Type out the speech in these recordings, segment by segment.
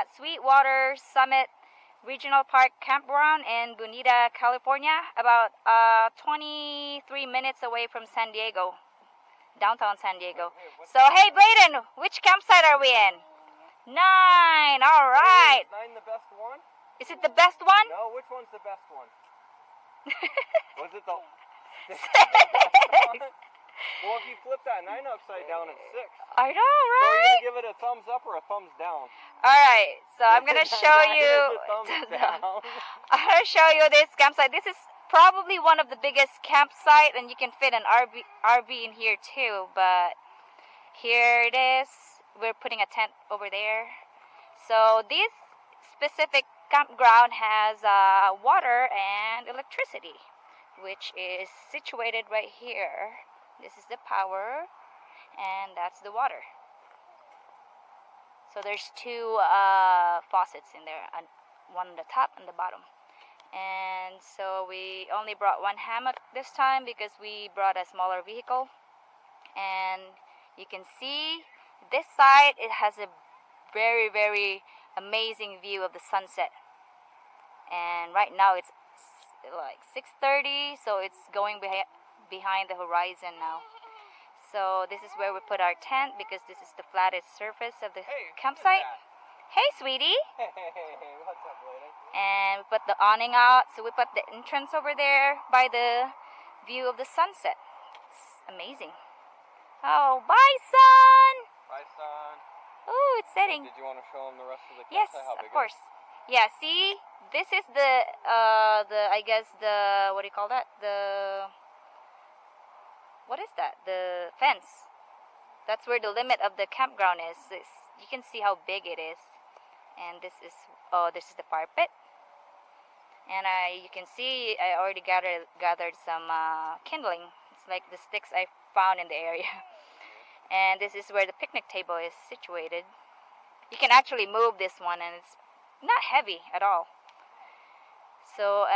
at Sweetwater Summit Regional Park Campground in Bonita, California, about 23 minutes away from San Diego, downtown San Diego. So, hey, Braden, which campsite are we in? 9. All right. Is 9 the best one? Is it the best one? No, which one's the best one? Was it the... Well, if you flip that 9 upside down, it's 6. I know, So are you right? going to give it a thumbs up or a thumbs down? Alright, so I'm going to show you... I'm going to show you this campsite. This is probably one of the biggest campsite, and you can fit an RV in here too, but here it is. We're putting a tent over there. So this specific campground has water and electricity, which is situated right here. This is the power, and that's the water. So there's 2 faucets in there, one on the top and the bottom. And so we only brought 1 hammock this time because we brought a smaller vehicle. And you can see this side, it has a very, very amazing view of the sunset. And right now it's like 6:30, so it's going behind the horizon now. So this is where we put our tent because this is the flattest surface of the campsite. Hey, sweetie. Hey, what's up, lady? And we put the awning out, so we put the entrance over there by the view of the sunset. It's amazing. Oh, bye, son. Bye, son. Oh, it's setting. Did you want to show them the rest of the campsite? Yes, How big of course. Yeah, see, this is the I guess the, what do you call that? What is that? The fence. That's where the limit of the campground is. You can see how big it is. And this is the fire pit. And you can see I already gathered some kindling. It's like the sticks I found in the area. And this is where the picnic table is situated. You can actually move this one, and it's not heavy at all. So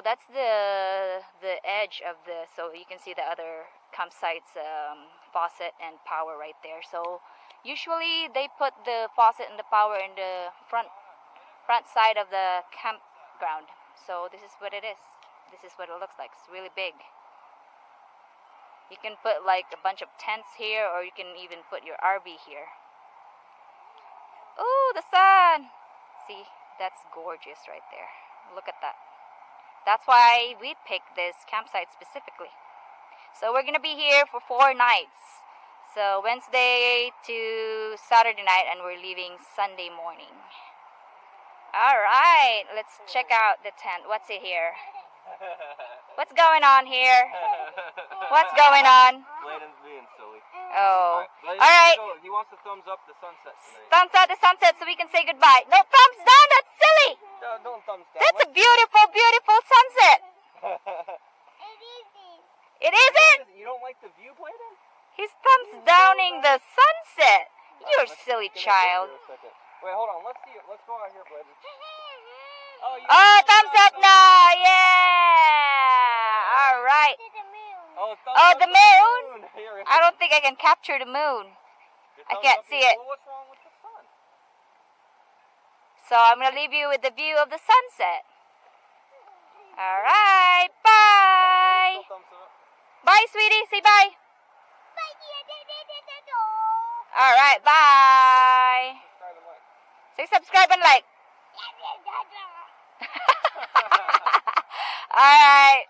that's the edge of so you can see the other campsite's faucet and power right there. So usually they put the faucet and the power in the front side of the campground. So this is what it is. This is what it looks like. It's really big. You can put like a bunch of tents here, or you can even put your RV here. Oh, the sun! See, that's gorgeous right there. Look at that. That's why we picked this campsite specifically. So we're going to be here for 4 nights. So Wednesday to Saturday night, and we're leaving Sunday morning. Alright, let's check out the tent. What's it here? What's going on here? What's going on? Bladen's being silly. Oh. Bladen, Alright. he wants to thumbs up the sunset tonight. Thumbs up the sunset so we can say goodbye. No, thumbs down, that's silly! No, don't thumbs down. That's a beautiful, beautiful sunset. It isn't? You don't like the view, Bladen? He's thumbs downing the sunset. You're a silly child. Wait, hold on. Let's see it. Let's go out here, Bladen. Oh, thumbs up now. Yeah. All right. Oh, the moon. I don't think I can capture the moon. I can't see it. Well, what's wrong with the sun? So I'm going to leave you with the view of the sunset. All right. Bye. Bye, sweetie. Say bye. All right. Bye. Say subscribe and like. All right.